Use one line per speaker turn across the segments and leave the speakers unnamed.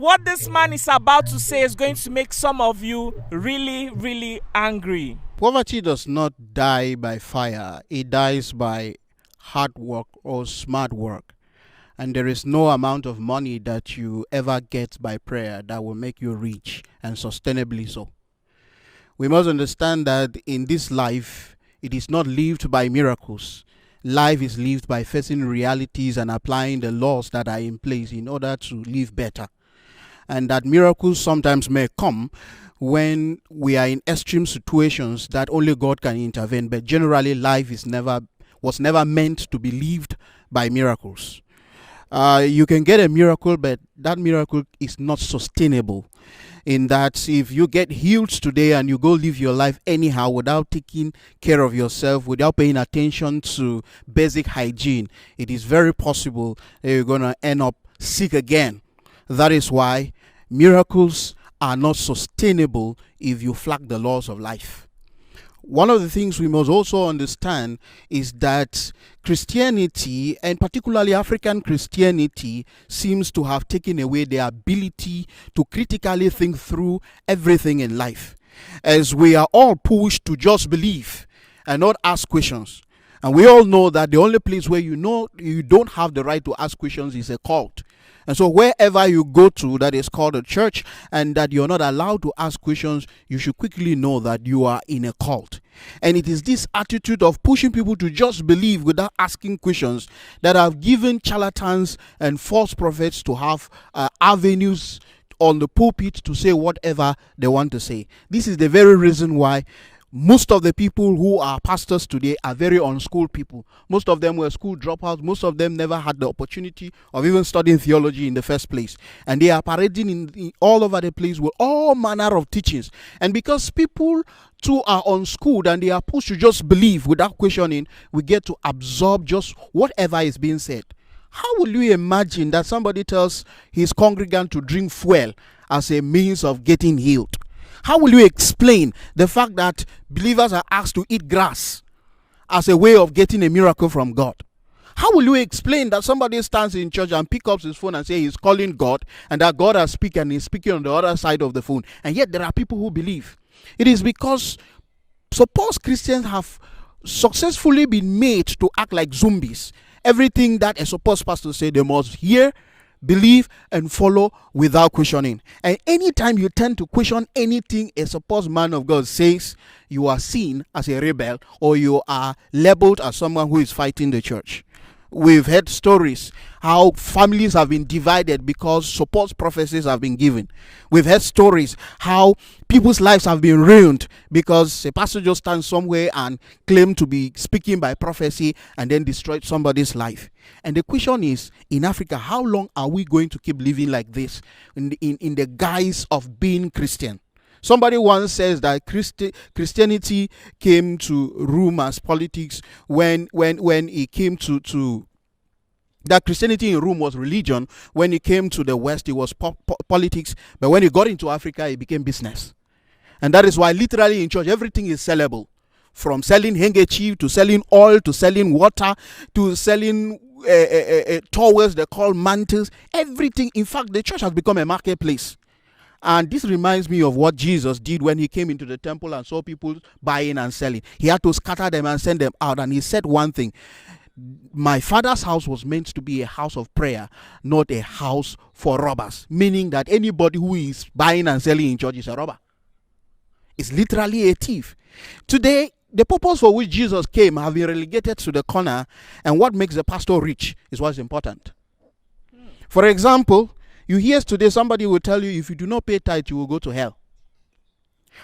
What this man is about to say is going to make some of you really, really angry.
Poverty does not die by fire, it dies by hard work or smart work. And there is no amount of money that you ever get by prayer that will make you rich, and sustainably so. We must understand that in this life, it is not lived by miracles. Life is lived by facing realities and applying the laws that are in place in order to live better. And that miracles sometimes may come when we are in extreme situations that only God can intervene. But generally, life was never meant to be lived by miracles. You can get a miracle, but that miracle is not sustainable. In that, if you get healed today and you go live your life anyhow without taking care of yourself, without paying attention to basic hygiene, it is very possible that you're going to end up sick again. That is why miracles are not sustainable if you flack the laws of life. One of the things we must also understand is that Christianity, and particularly African Christianity, seems to have taken away the ability to critically think through everything in life, as we are all pushed to just believe and not ask questions. And we all know that the only place where you don't have the right to ask questions is a cult. And so wherever you go to that is called a church and that you're not allowed to ask questions, you should quickly know that you are in a cult. And it is this attitude of pushing people to just believe without asking questions that have given charlatans and false prophets to have avenues on the pulpit to say whatever they want to say. This is the very reason why most of the people who are pastors today are very unschooled people. Most of them were school dropouts. Most of them never had the opportunity of even studying theology in the first place. And they are parading in all over the place with all manner of teachings. And because people too are unschooled and they are pushed to just believe without questioning, we get to absorb just whatever is being said. How will you imagine that somebody tells his congregant to drink fuel as a means of getting healed? How will you explain the fact that believers are asked to eat grass as a way of getting a miracle from God? How will you explain that somebody stands in church and picks up his phone and says he's calling God and that God has spoken and he's speaking on the other side of the phone, and yet there are people who believe? It is because suppose Christians have successfully been made to act like zombies. Everything that a supposed pastor says, they must hear, believe, and follow without questioning. And anytime you tend to question anything a supposed man of God says, you are seen as a rebel or you are labeled as someone who is fighting the church. We've heard stories how families have been divided because supposed prophecies have been given. We've heard stories how people's lives have been ruined because a pastor just stands somewhere and claims to be speaking by prophecy and then destroyed somebody's life. And the question is, in Africa, how long are we going to keep living like this in the guise of being Christian? Somebody once says that Christianity came to Rome as politics when it came to that Christianity in Rome was religion. When it came to the West, it was politics. But when it got into Africa, it became business. And that is why literally in church, everything is sellable. From selling handkerchief to selling oil to selling water to selling towels they call mantles. Everything. In fact, the church has become a marketplace. And this reminds me of what Jesus did when he came into the temple and saw people buying and selling. He had to scatter them and send them out. And he said one thing: my Father's house was meant to be a house of prayer, not a house for robbers. Meaning that anybody who is buying and selling in church is a robber. It's literally a thief. Today, the purpose for which Jesus came have been relegated to the corner, and what makes the pastor rich is what's important. For example, you hear today somebody will tell you if you do not pay tithe, you will go to hell.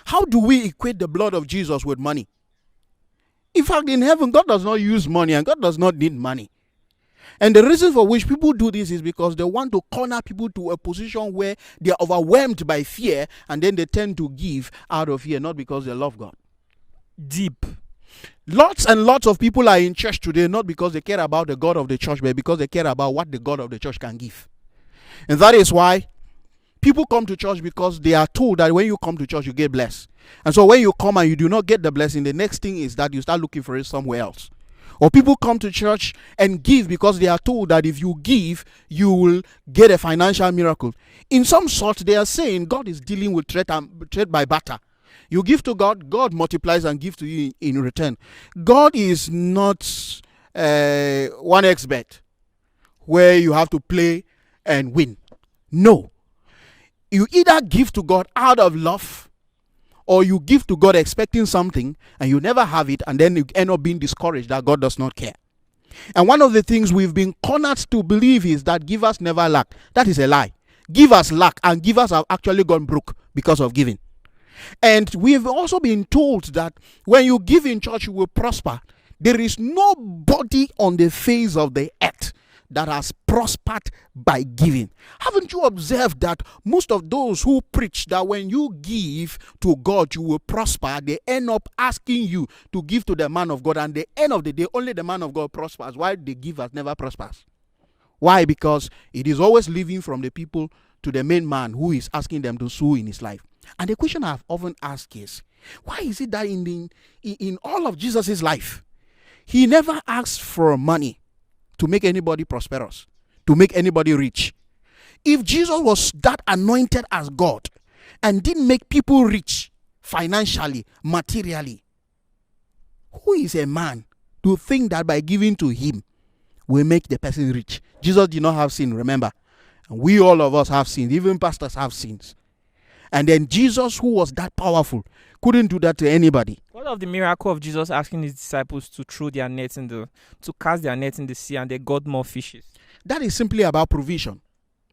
How do we equate the blood of Jesus with money? In fact, in heaven, God does not use money and God does not need money. And the reason for which people do this is because they want to corner people to a position where they are overwhelmed by fear, and then they tend to give out of fear, not because they love God.
Deep.
Lots and lots of people are in church today not because they care about the God of the church, but because they care about what the God of the church can give. And that is why people come to church, because they are told that when you come to church, you get blessed. And so when you come and you do not get the blessing, the next thing is that you start looking for it somewhere else. Or people come to church and give because they are told that if you give, you will get a financial miracle. In some sort, they are saying God is dealing with trade by barter. You give to God, God multiplies and gives to you in return. God is not 1xbet where you have to play and win. No. You either give to God out of love, or you give to God expecting something and you never have it, and then you end up being discouraged that God does not care. And one of the things we've been cornered to believe is that givers never lack. That is a lie. Givers lack, and givers have actually gone broke because of giving. And we've also been told that when you give in church, you will prosper. There is nobody on the face of the earth that has prospered by giving. Haven't you observed that most of those who preach that when you give to God you will prosper, they end up asking you to give to the man of God, and at the end of the day only the man of God prospers, while the giver never prospers. Why? Because it is always living from the people to the main man who is asking them to sow in his life. And the question I've often asked is, why is it that in all of Jesus' life, he never asked for money to make anybody prosperous, to make anybody rich? If Jesus was that anointed as God and didn't make people rich financially, materially, who is a man to think that by giving to him will make the person rich? Jesus did not have sin, remember. And we, all of us, have sins. Even pastors have sins. And then Jesus, who was that powerful, couldn't do that to anybody.
What of the miracle of Jesus asking his disciples to throw their nets to cast their nets in the sea, and they got more fishes?
That is simply about provision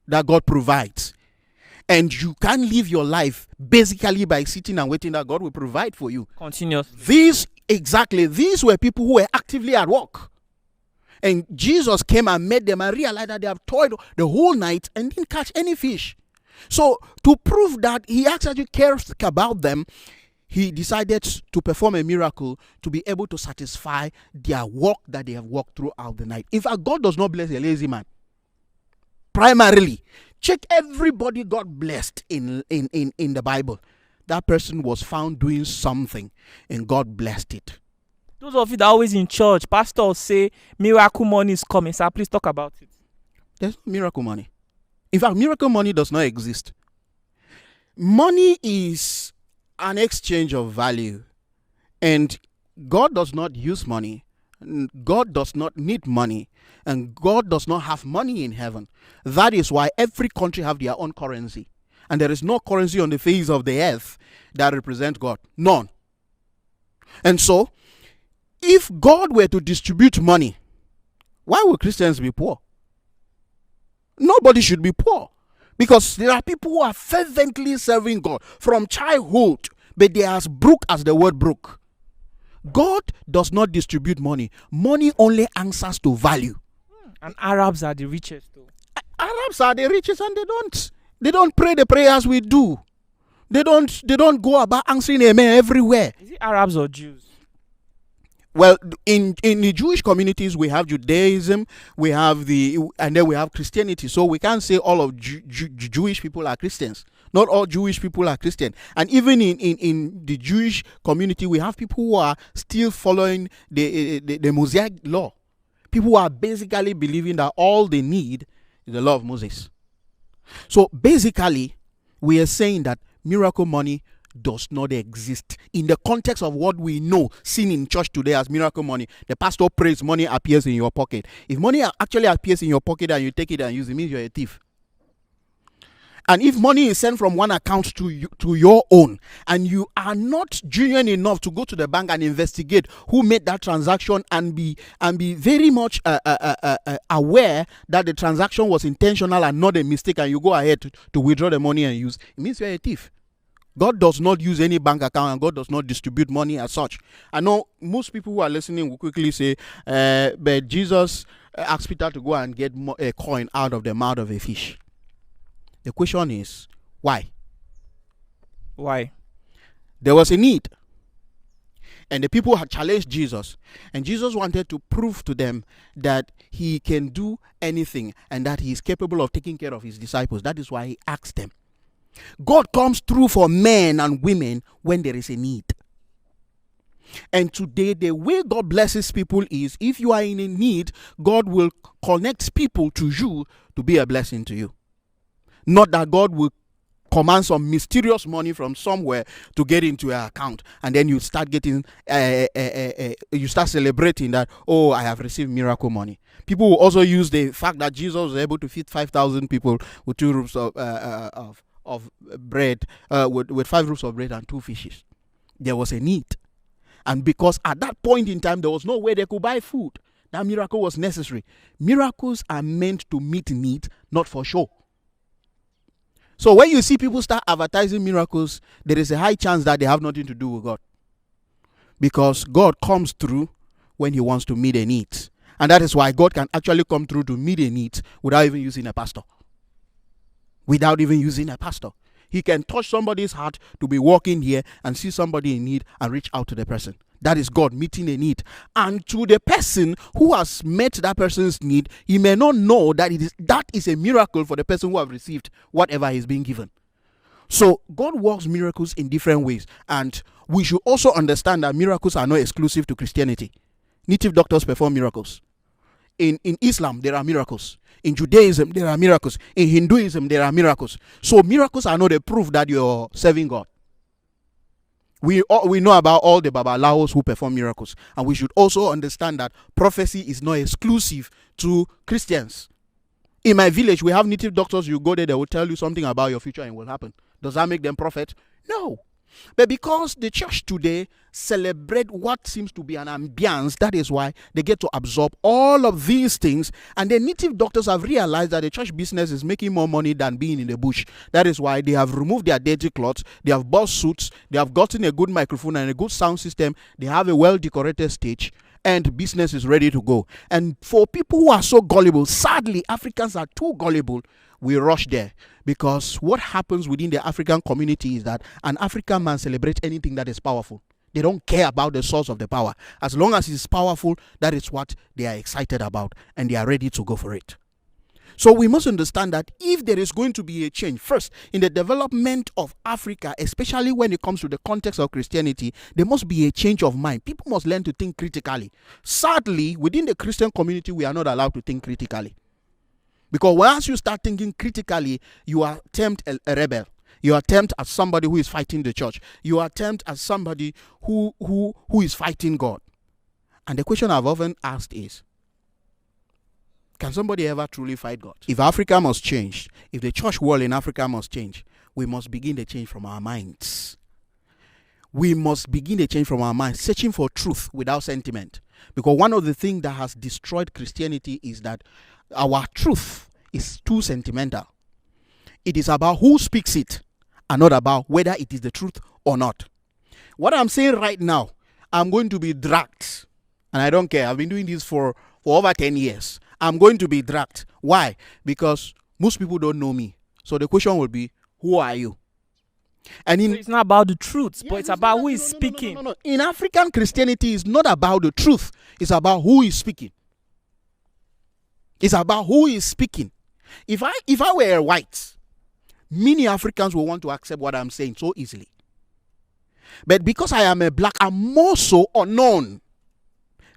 that God provides. And you can't live your life basically by sitting and waiting that God will provide for you.
Continuously.
These were people who were actively at work. And Jesus came and met them and realized that they have toiled the whole night and didn't catch any fish. So to prove that he actually cares about them, he decided to perform a miracle to be able to satisfy their work that they have worked throughout the night. In fact, God does not bless a lazy man. Primarily, check everybody God blessed in the Bible. That person was found doing something and God blessed it.
Those of you that are always in church, pastors say miracle money is coming. Sir, please talk about it.
There's no miracle money. In fact, miracle money does not exist. Money is an exchange of value. And God does not use money. God does not need money. And God does not have money in heaven. That is why every country have their own currency. And there is no currency on the face of the earth that represents God. None. And so, if God were to distribute money, why would Christians be poor? Nobody should be poor, because there are people who are fervently serving God from childhood, but they are as broke as the word broke. God does not distribute money. Money only answers to value.
And Arabs are the richest though.
Arabs are the richest, and they don't pray the prayers we do. They don't go about answering amen everywhere.
Is it Arabs or Jews?
Well, in the Jewish communities, we have Judaism, and then we have Christianity. So we can't say all of Jewish people are Christians. Not all Jewish people are Christian. And even in the Jewish community, we have people who are still following the Mosaic law. People who are basically believing that all they need is the law of Moses. So basically, we are saying that miracle money does not exist in the context of what we know seen in church today as miracle money. The pastor prays, money appears in your pocket. If money actually appears in your pocket and you take it and use it, it means you're a thief. And if money is sent from one account to your own, and you are not genuine enough to go to the bank and investigate who made that transaction and be very much aware that the transaction was intentional and not a mistake, and you go ahead to withdraw the money and use, it means you're a thief. God does not use any bank account, and God does not distribute money as such. I know most people who are listening will quickly say, but Jesus asked Peter to go and get a coin out of the mouth of a fish. The question is, why?
Why?
There was a need. And the people had challenged Jesus. And Jesus wanted to prove to them that he can do anything and that he is capable of taking care of his disciples. That is why he asked them. God comes through for men and women when there is a need. And today, the way God blesses people is if you are in a need, God will connect people to you to be a blessing to you. Not that God will command some mysterious money from somewhere to get into your account, and then you start getting you start celebrating that, oh, I have received miracle money. People will also use the fact that Jesus was able to feed 5,000 people with 2 loaves of bread, with 5 loaves of bread and 2 fishes. There was a need, and because at that point in time there was no way they could buy food, that miracle was necessary. Miracles are meant to meet need, not for show. So when you see people start advertising miracles, there is a high chance that they have nothing to do with God. Because God comes through when he wants to meet a need. And that is why God can actually come through to meet a need without even using a pastor. Without even using a pastor. He can touch somebody's heart to be walking here and see somebody in need and reach out to the person. That is God meeting a need. And to the person who has met that person's need, he may not know that that is a miracle for the person who have received whatever is being given. So God works miracles in different ways. And we should also understand that miracles are not exclusive to Christianity. Native doctors perform miracles. In Islam, there are miracles. In Judaism, there are miracles. In Hinduism, there are miracles. So miracles are not a proof that you're serving God. We know about all the babalawos who perform miracles. And we should also understand that prophecy is not exclusive to Christians. In my village, we have native doctors. You go there, they will tell you something about your future and it will happen. Does that make them prophet? No. But because the church today celebrate what seems to be an ambience, that is why they get to absorb all of these things. And the native doctors have realized that the church business is making more money than being in the bush. That is why they have removed their dirty clothes. They have bought suits. They have gotten a good microphone and a good sound system. They have a well-decorated stage. And business is ready to go. And for people who are so gullible, sadly, Africans are too gullible, we rush there. Because what happens within the African community is that an African man celebrates anything that is powerful. They don't care about the source of the power. As long as it's powerful, that is what they are excited about. And they are ready to go for it. So we must understand that if there is going to be a change, first, in the development of Africa, especially when it comes to the context of Christianity, there must be a change of mind. People must learn to think critically. Sadly, within the Christian community, we are not allowed to think critically. Because once you start thinking critically, you are termed a rebel. You are termed as somebody who is fighting the church. You are termed as somebody who is fighting God. And the question I've often asked is, can somebody ever truly fight God? If Africa must change, if the church world in Africa must change, we must begin the change from our minds. We must begin the change from our minds, searching for truth without sentiment. Because one of the things that has destroyed Christianity is that our truth is too sentimental. It is about who speaks it and not about whether it is the truth or not. What I'm saying right now, I'm going to be dragged. And I don't care. I've been doing this for over 10 years. I'm going to be dragged. Why? Because most people don't know me. So the question will be, who are you? And
so it's not about the truth, but it's about who is speaking.
No. In African Christianity, it's not about the truth. It's about who is speaking. It's about who is speaking. If I were white, many Africans will want to accept what I'm saying so easily. But because I am a black, I'm more so unknown.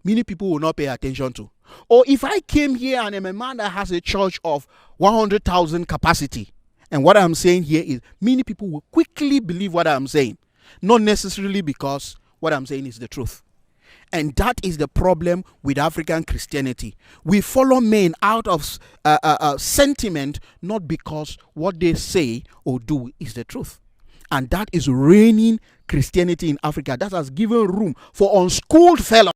Many people will not pay attention to. Or if I came here and I'm a man that has a church of 100,000 capacity, and what I'm saying here is many people will quickly believe what I'm saying. Not necessarily because what I'm saying is the truth. And that is the problem with African Christianity. We follow men out of sentiment, not because what they say or do is the truth. And that is reigning Christianity in Africa. That has given room for unschooled fellows